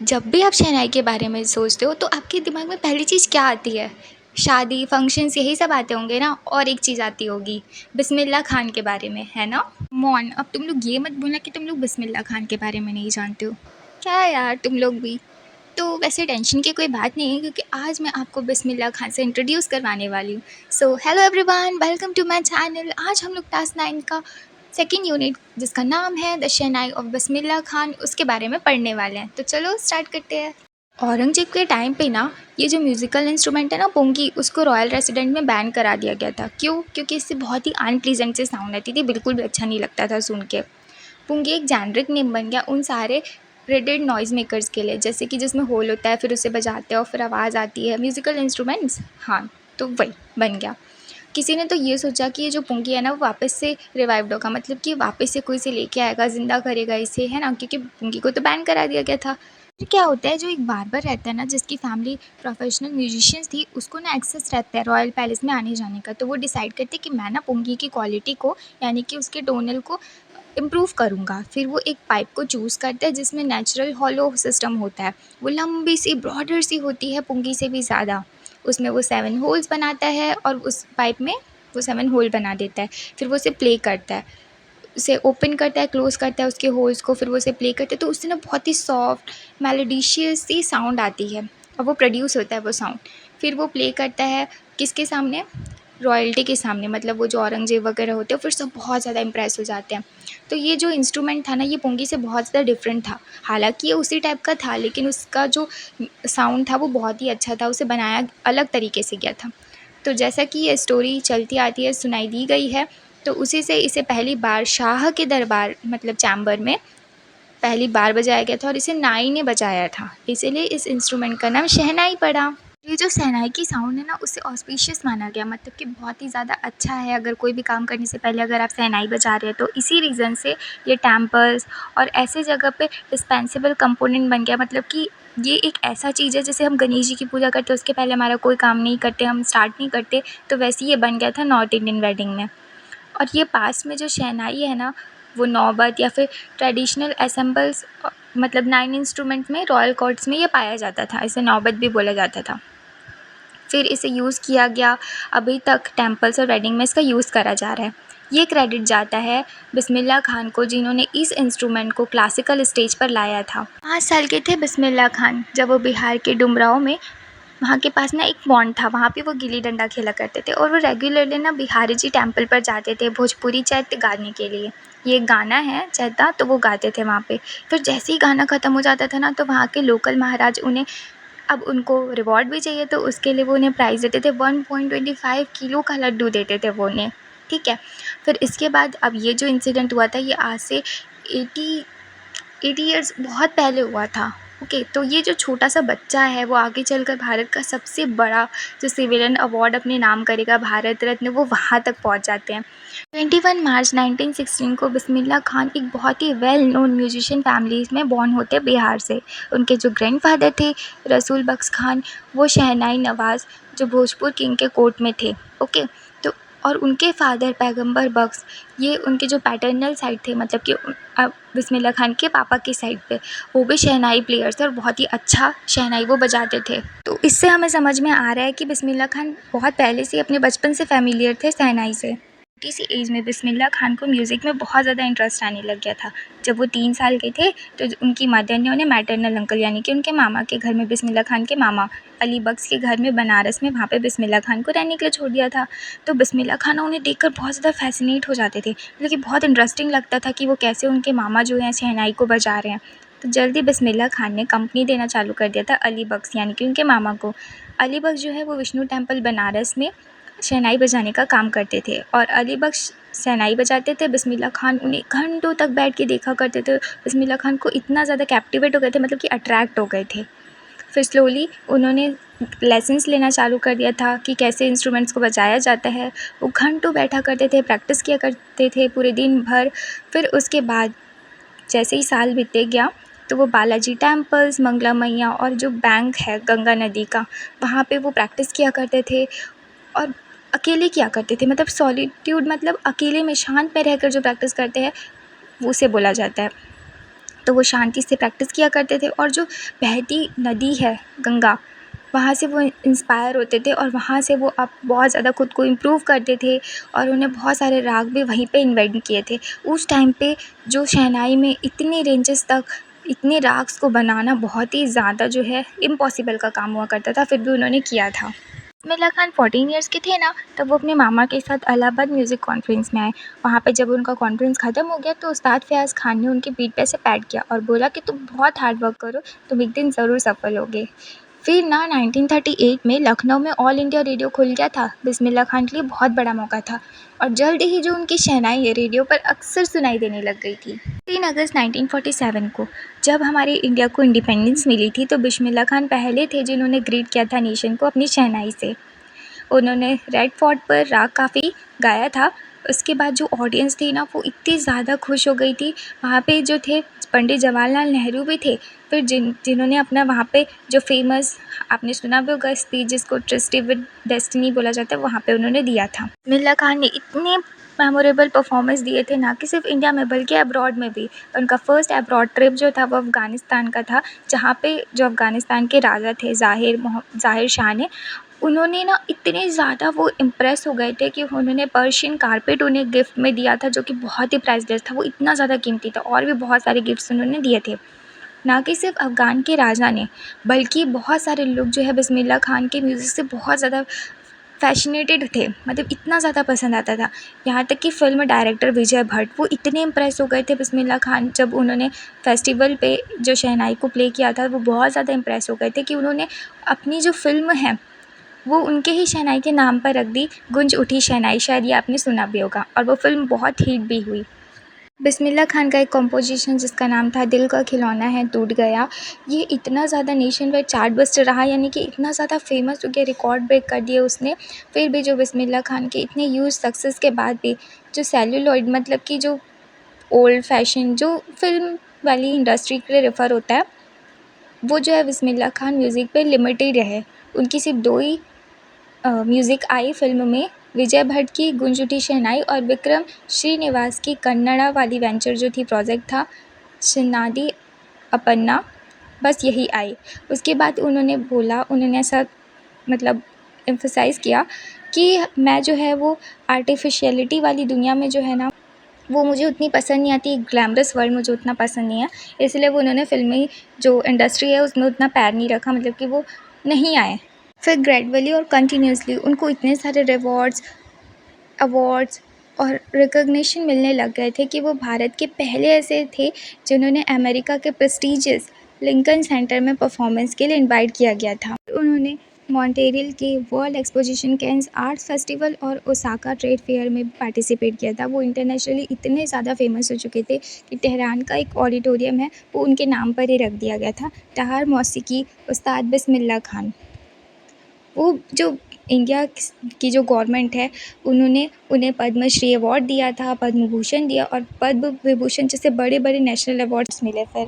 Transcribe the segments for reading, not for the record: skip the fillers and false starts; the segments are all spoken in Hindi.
जब भी आप शहनाई के बारे में सोचते हो तो आपके दिमाग में पहली चीज़ क्या आती है? शादी, फंक्शंस यही सब आते होंगे ना? और एक चीज़ आती होगी बिस्मिल्लाह खान के बारे में, है ना? कम अब तुम लोग ये मत बोलना कि तुम लोग बिस्मिल्लाह खान के बारे में नहीं जानते हो। क्या यार तुम लोग भी। तो वैसे टेंशन की कोई बात नहीं है क्योंकि आज मैं आपको बिस्मिल्लाह खान से इंट्रोड्यूस करवाने वाली हूँ। So hello everyone, welcome to my channel. आज हम लोग क्लास 9 का सेकंड यूनिट जिसका नाम है the shehnai of Bismillah Khan उसके बारे में पढ़ने वाले हैं। तो चलो स्टार्ट करते हैं। औरंगजेब के टाइम पे ना ये जो म्यूज़िकल इंस्ट्रूमेंट है ना पुंगी, उसको रॉयल रेसिडेंट में बैन करा दिया गया था। क्यों? क्योंकि इससे बहुत ही अनप्लीजेंट से साउंड आती थी, बिल्कुल भी अच्छा नहीं लगता था सुन के। पुंगी एक जेनरिक नेम बन गया उन सारे रेडेड नॉइज़ मेकर्स के लिए, जैसे कि जिसमें होल होता है, फिर उसे बजाते हैं और फिर आवाज़ आती है, म्यूज़िकल इंस्ट्रूमेंट्स। हाँ, तो वही बन गया। किसी ने तो ये सोचा कि ये जो पुंगी है ना वो वापस से रिवाइव्ड होगा, मतलब कि वापस से कोई इसे लेके आएगा, ज़िंदा करेगा इसे, है ना? क्योंकि पुंगी को तो बैन करा दिया गया था। फिर क्या होता है, जो एक बार्बर रहता है ना जिसकी फैमिली प्रोफेशनल म्यूजिशियंस थी, उसको ना एक्सेस रहता है रॉयल पैलेस में आने जाने का। तो वो डिसाइड करते कि मैं ना पुंगी की क्वालिटी को, यानी कि उसके टोनल को इम्प्रूव करूँगा। फिर वो एक पाइप को चूज़ करता है जिसमें नेचुरल हॉलो सिस्टम होता है। वो लंबी सी ब्रॉडर सी होती है पुंगी से भी ज़्यादा। उसमें वो 7 होल्स बनाता है और उस पाइप में वो 7 होल बना देता है। फिर वो उसे प्ले करता है, उसे ओपन करता है, क्लोज़ करता है उसके होल्स को, फिर वो उसे प्ले करता है, तो उससे ना बहुत ही सॉफ्ट मेलोडिशियस सी साउंड आती है और वो प्रोड्यूस होता है वो साउंड। फिर वो प्ले करता है किसके सामने? रॉयल्टी के सामने, मतलब वो जो औरंगज़ेब वगैरह होते हैं, फिर सब बहुत ज़्यादा इम्प्रेस हो जाते हैं। तो ये जो इंस्ट्रूमेंट था ना ये पुंगी से बहुत ज़्यादा डिफरेंट था। हालाँकि ये उसी टाइप का था, लेकिन उसका जो साउंड था वो बहुत ही अच्छा था, उसे बनाया अलग तरीके से गया था। तो जैसा कि ये स्टोरी चलती आती है, सुनाई दी गई है, तो उसी से इसे पहली बार शाह के दरबार, मतलब चैम्बर में पहली बार बजाया गया था और इसे नाई ने बजाया था, इसीलिए इस इंस्ट्रूमेंट का नाम शहनाई पड़ा। ये जो शहनाई की साउंड है ना उसे ऑस्पिशियस माना गया, मतलब कि बहुत ही ज़्यादा अच्छा है। अगर कोई भी काम करने से पहले अगर आप शहनाई बजा रहे हैं तो इसी रीज़न से ये टेम्पल्स और ऐसे जगह पे डिस्पेंसेबल कंपोनेंट बन गया। मतलब कि ये एक ऐसा चीज़ है जैसे हम गणेश जी की पूजा करते हैं, उसके पहले हमारा कोई काम नहीं करते, हम स्टार्ट नहीं करते, तो वैसे ही ये बन गया था नॉर्थ इंडियन वेडिंग में। और ये पास में जो शहनाई है ना वो नौबत या फिर ट्रेडिशनल असेंबल्स, मतलब 9 इंस्ट्रूमेंट में रॉयल कोर्ट्स में ये पाया जाता था, इसे नौबत भी बोला जाता था। फिर इसे यूज़ किया गया, अभी तक टेम्पल्स और वेडिंग में इसका यूज़ करा जा रहा है। ये क्रेडिट जाता है बिस्मिल्लाह खान को, जिन्होंने इस इंस्ट्रूमेंट को क्लासिकल स्टेज पर लाया था। 5 साल के थे बिस्मिल्लाह खान जब वो बिहार के डुमराव में, वहाँ के पास ना एक पॉन्ड था, वहाँ पे वो गिल्ली डंडा खेला करते थे और वो रेगुलरली ना बिहारी जी टेम्पल पर जाते थे भोजपुरी चैत गाने के लिए। ये गाना है चैता, तो वो गाते थे वहाँ पे। फिर जैसे ही गाना ख़त्म हो जाता था ना तो वहाँ के लोकल महाराज उन्हें, अब उनको रिवॉर्ड भी चाहिए तो उसके लिए वो उन्हें प्राइज़ देते थे, 1.25 किलो का लड्डू देते थे वो उन्हें, ठीक है। फिर इसके बाद अब ये जो इंसिडेंट हुआ था ये आज से 80 ईयर्स बहुत पहले हुआ था। ओके, तो ये जो छोटा सा बच्चा है वो आगे चलकर भारत का सबसे बड़ा जो सिविलियन अवार्ड अपने नाम करेगा, भारत रत्न, वो वहाँ तक पहुँच जाते हैं। 21 मार्च 1916 को बिस्मिल्लाह खान एक बहुत ही वेल नोन म्यूजिशियन फैमिली में बॉर्न होते बिहार से। उनके जो ग्रैंडफादर थे रसूल बख्श खान, वो शहनाई नवाज़ जो भोजपुर किंग के कोर्ट में थे। ओके, तो और उनके फादर पैगंबर बख्श, ये उनके जो पैटर्नल साइड थे, मतलब कि बिस्मिल्लाह खान के पापा की साइड पे, वो भी शहनाई प्लेयर्स थे और बहुत ही अच्छा शहनाई वो बजाते थे। तो इससे हमें समझ में आ रहा है कि बिस्मिल्लाह खान बहुत पहले से अपने बचपन से फेमिलियर थे शहनाई से। छोटी सी एज में बिस्मिल्लाह खान को म्यूज़िक में बहुत ज़्यादा इंटरेस्ट आने लग गया था। जब वो 3 साल के थे तो उनकी मदर ने उन्हें मैटरनल अंकल, यानी कि उनके मामा के घर में, बिस्मिल्लाह खान के मामा अली बख्श के घर में बनारस में, वहाँ पे बिस्मिल्लाह खान को रहने के लिए छोड़ दिया था। तो बिस्मिल्लाह खान उन्हें देखकर बहुत ज़्यादा फैसिनेट हो जाते थे, मतलब कि बहुत इंटरेस्टिंग लगता था कि वो कैसे उनके मामा जो हैं शहनाई को बजा रहे हैं। तो जल्दी बिस्मिल्लाह खान ने कंपनी देना चालू कर दिया था अली बख्श, यानी कि उनके मामा को। अली बख्श जो है वो विष्णु टेम्पल बनारस में शहनाई बजाने का काम करते थे और अली बख्श शहनाई बजाते थे। बिस्मिल्लाह खान उन्हें घंटों तक बैठ के देखा करते थे। बिस्मिल्लाह खान को इतना ज़्यादा कैप्टिवेट हो गए थे, मतलब कि अट्रैक्ट हो गए थे। फिर स्लोली उन्होंने लेसन्स लेना चालू कर दिया था कि कैसे इंस्ट्रूमेंट्स को बजाया जाता है। वो घंटों बैठा करते थे, प्रैक्टिस किया करते थे पूरे दिन भर। फिर उसके बाद जैसे ही साल बीते गया तो वो बालाजी टेम्पल्स, मंगला मैया और जो बैंक है गंगा नदी का, वहाँ पे वो प्रैक्टिस किया करते थे और अकेले किया करते थे। मतलब सॉलिट्यूड, मतलब अकेले में शांत में रहकर जो प्रैक्टिस करते हैं वो उसे बोला जाता है। तो वो शांति से प्रैक्टिस किया करते थे। और जो बहती नदी है गंगा, वहाँ से वो इंस्पायर होते थे और वहाँ से वो अब बहुत ज़्यादा खुद को इम्प्रूव करते थे और उन्हें बहुत सारे राग भी वहीं पे इन्वेंट किए थे। उस टाइम पे जो शहनाई में इतने रेंजेस तक इतने राग्स को बनाना बहुत ही ज़्यादा जो है इम्पॉसिबल का काम हुआ करता था, फिर भी उन्होंने किया था। बिस्मिल्लाह खान 14 ईयर्स के थे ना, तब वो अपने मामा के साथ इलाहाबाद म्यूज़िक कॉन्फ्रेंस में आए। वहाँ पे जब उनका कॉन्फ्रेंस ख़त्म हो गया तो उस्ताद फ़याज़ खान ने उनकी पीठ पे ऐसे पैट किया और बोला कि तुम बहुत हार्ड वर्क करो, तुम एक दिन ज़रूर सफल होगे। फिर ना 1938 में लखनऊ में ऑल इंडिया रेडियो खुल गया था। बिस्मिल्लाह खान के लिए बहुत बड़ा मौका था और जल्द ही जो उनकी शहनाई है रेडियो पर अक्सर सुनाई देने लग गई थी। 3 अगस्त 1947 को जब हमारे इंडिया को इंडिपेंडेंस मिली थी तो बिस्मिल्लाह खान पहले थे जिन्होंने ग्रीट किया था नेशन को अपनी शहनाई से। उन्होंने रेड फोर्ट पर राग काफ़ी गाया था। उसके बाद जो ऑडियंस थी ना वो इतनी ज़्यादा खुश हो गई थी। वहाँ पे जो थे पंडित जवाहरलाल नेहरू भी थे। फिर जिन्होंने अपना वहाँ पे जो फेमस, आपने सुना भी होगा स्पीच जिसको ट्रस्टी विद डेस्टिनी बोला जाता है, वहाँ पे उन्होंने दिया था। बिस्मिल्लाह खान ने इतने मेमोरेबल परफॉर्मेंस दिए थे ना कि सिर्फ इंडिया में बल्कि अब्रॉड में भी। उनका फर्स्ट अब्रॉड ट्रिप जो था वो अफ़गानिस्तान का था, जहाँ पे जो अफ़गानिस्तान के राजा थे ज़ाहिर शाह ने, उन्होंने ना इतने ज़्यादा वो इम्प्रेस हो गए थे कि उन्होंने पर्शियन कारपेट उन्हें गिफ्ट में दिया था, जो कि बहुत ही प्राइसलेस था। वो इतना ज़्यादा कीमती था और भी बहुत सारे गिफ्ट्स उन्होंने दिए थे। ना कि सिर्फ अफ़गान के राजा ने, बल्कि बहुत सारे लोग जो है बिस्मिल्लाह खान के म्यूज़िक से बहुत ज़्यादा फ़ैसिनेटेड थे, मतलब इतना ज़्यादा पसंद आता था। यहाँ तक कि फ़िल्म डायरेक्टर विजय भट्ट वो इतने इम्प्रेस हो गए थे बिस्मिल्लाह खान जब उन्होंने फेस्टिवल पे जो शहनाई को प्ले किया था, वो बहुत ज़्यादा इम्प्रेस हो गए थे कि उन्होंने अपनी जो फ़िल्म है वो उनके ही शहनाई के नाम पर रख दी, गूंज उठी शहनाई। शायद ये आपने सुना भी होगा और वो फ़िल्म बहुत हिट भी हुई। बिस्मिल्लाह खान का एक कॉम्पोजिशन जिसका नाम था दिल का खिलौना है टूट गया, ये इतना ज़्यादा नेशन वाइड चार्ट बस्टर रहा, यानी कि इतना ज़्यादा फेमस हो गया, रिकॉर्ड ब्रेक कर दिए उसने। फिर भी जो बिस्मिल्लाह खान के इतने ह्यूज सक्सेस के बाद भी जो सेल्यूलॉइड, मतलब कि जो ओल्ड फैशन जो फ़िल्म वाली इंडस्ट्री के लिए रेफ़र होता है, वो जो है बिस्मिल्लाह खान म्यूज़िक पे लिमिटेड रहे। उनकी सिर्फ 2 ही म्यूज़िक आई फ़िल्म में, विजय भट्ट की गूंज उठी शहनाई और विक्रम श्रीनिवास की कन्नड़ा वाली वेंचर जो थी, प्रोजेक्ट था शिन्नादी अपन्ना, बस यही आई। उसके बाद उन्होंने ऐसा मतलब एम्फसाइज़ किया कि मैं जो है वो आर्टिफिशियलिटी वाली दुनिया में जो है ना, वो मुझे उतनी पसंद नहीं आती, ग्लैमरस वर्ल्ड मुझे उतना पसंद नहीं है। इसलिए वो उन्होंने फ़िल्मी जो इंडस्ट्री है उसमें उतना पैर नहीं रखा, मतलब कि वो नहीं आए। फिर ग्रेजुअली और कंटिन्यूअसली उनको इतने सारे अवार्ड्स और रिकॉग्निशन मिलने लग गए थे कि वो भारत के पहले ऐसे थे जिन्होंने अमेरिका के प्रेस्टीजियस लिंकन सेंटर में परफॉर्मेंस के लिए इनवाइट किया गया था। उन्होंने मॉन्ट्रियल के world exposition Cannes art festival और ओसाका ट्रेड फेयर में पार्टिसिपेट किया था। वो इंटरनेशनली इतने ज़्यादा फेमस हो चुके थे कि तेहरान का एक ऑडिटोरियम है वो उनके नाम पर ही रख दिया गया था, तहार मौसीकी उस्ताद बिस्मिल्लाह खान। वो जो इंडिया की जो गवर्नमेंट है, उन्होंने उन्हें पद्मश्री अवार्ड दिया था, पद्म भूषण दिया और पद्म विभूषण जैसे बड़े बड़े नेशनल अवार्ड्स मिले। फिर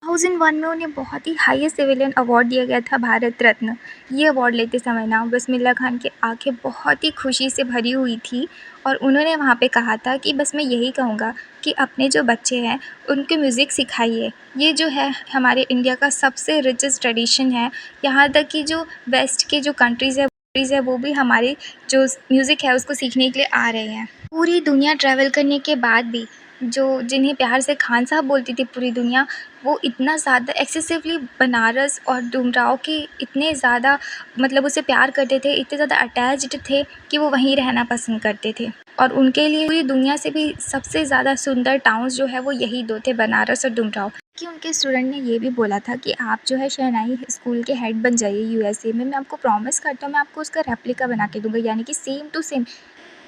2001 में उन्हें बहुत ही हाईएस्ट सिविलियन अवार्ड दिया गया था, भारत रत्न। ये अवार्ड लेते समय ना बिस्मिल्लाह खान की आंखें बहुत ही खुशी से भरी हुई थी और उन्होंने वहाँ पे कहा था कि बस मैं यही कहूँगा कि अपने जो बच्चे हैं उनको म्यूज़िक सिखाइए। ये जो है हमारे इंडिया का सबसे रिचेस्ट ट्रेडिशन है। यहाँ तक कि जो वेस्ट के जो कंट्रीज़ है वो भी हमारे जो म्यूज़िक है उसको सीखने के लिए आ रहे हैं। पूरी दुनिया ट्रैवल करने के बाद भी जो जिन्हें प्यार से खान साहब बोलती थी पूरी दुनिया, वो इतना ज़्यादा एक्सेसिवली बनारस और डुमराव के इतने ज़्यादा मतलब उससे प्यार करते थे, इतने ज़्यादा अटैच्ड थे कि वो वहीं रहना पसंद करते थे। और उनके लिए पूरी दुनिया से भी सबसे ज़्यादा सुंदर टाउन्स जो है वो यही 2 थे, बनारस और डुमराव। कि उनके स्टूडेंट ने ये भी बोला था कि आप जो है शहनाई स्कूल के हेड बन जाइए यूएसए में, मैं आपको प्रॉमिस करता हूँ मैं आपको उसका रेप्लिका बना के दूँगा, यानी कि सेम टू सेम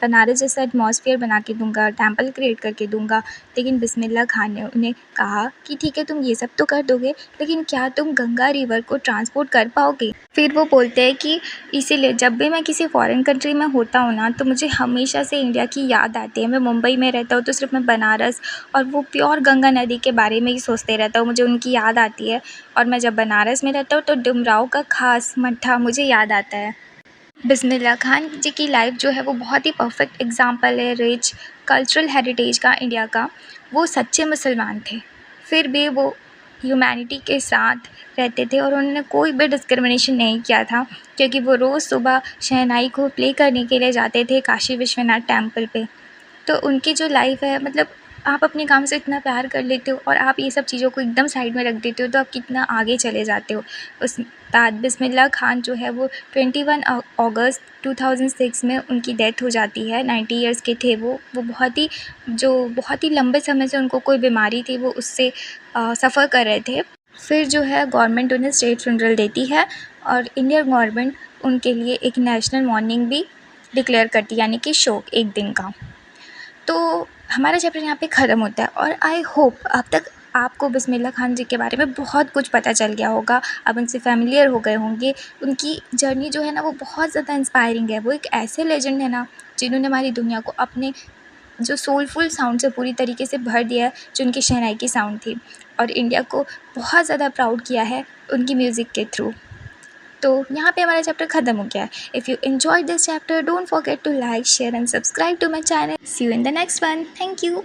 बनारस जैसा एटमॉस्फेयर बना के दूँगा, टेम्पल क्रिएट करके दूँगा। लेकिन बिस्मिल्लाह खान ने उन्हें कहा कि ठीक है तुम ये सब तो कर दोगे, लेकिन क्या तुम गंगा रिवर को ट्रांसपोर्ट कर पाओगे? फिर वो बोलते हैं कि इसीलिए जब भी मैं किसी फॉरेन कंट्री में होता हूँ ना, तो मुझे हमेशा से इंडिया की याद आती है। मैं मुंबई में रहता हूँ तो सिर्फ मैं बनारस और वो प्योर गंगा नदी के बारे में ही सोचते रहता हूँ, मुझे उनकी याद आती है। और मैं जब बनारस में रहता हूँ तो डुमराव का खास मट्ठा मुझे याद आता है। बिस्मिल्लाह खान जी की लाइफ जो है वो बहुत ही परफेक्ट एग्जाम्पल है रिच कल्चरल हेरिटेज का इंडिया का। वो सच्चे मुसलमान थे, फिर भी वो ह्यूमैनिटी के साथ रहते थे और उन्होंने कोई भी डिस्क्रिमिनेशन नहीं किया था, क्योंकि वो रोज़ सुबह शहनाई को प्ले करने के लिए जाते थे काशी विश्वनाथ टेम्पल पे। तो उनकी जो लाइफ़ है, मतलब आप अपने काम से इतना प्यार कर लेते हो और आप ये सब चीज़ों को एकदम साइड में रख देते हो, तो आप कितना आगे चले जाते हो। उस्ताद बिस्मिल्लाह खान जो है वो 21 अगस्त 2006 में उनकी डेथ हो जाती है। 90 इयर्स के थे वो बहुत ही लंबे समय से उनको कोई बीमारी थी, वो उससे सफ़र कर रहे थे। फिर जो है गवर्नमेंट उन्हें स्टेट फ्यूनरल देती है और इंडियन गवर्नमेंट उनके लिए एक नेशनल मॉर्निंग भी डिक्लेयर करती है, यानी कि शोक एक दिन का। तो हमारा चैप्टर यहाँ पे ख़त्म होता है और आई होप अब तक आपको बिस्मिल्लाह खान जी के बारे में बहुत कुछ पता चल गया होगा, आप उनसे फ़ैमिलियर हो गए होंगे। उनकी जर्नी जो है ना वो बहुत ज़्यादा इंस्पायरिंग है। वो एक ऐसे लेजेंड है ना जिन्होंने हमारी दुनिया को अपने जो सोलफुल साउंड से पूरी तरीके से भर दिया है, जो उनकी शहनाई की साउंड थी, और इंडिया को बहुत ज़्यादा प्राउड किया है उनकी म्यूज़िक के थ्रू। तो यहाँ पे हमारा चैप्टर ख़त्म हो गया है। If you enjoyed this chapter, don't forget to like, share and subscribe to my channel. See you in the next one. Thank you.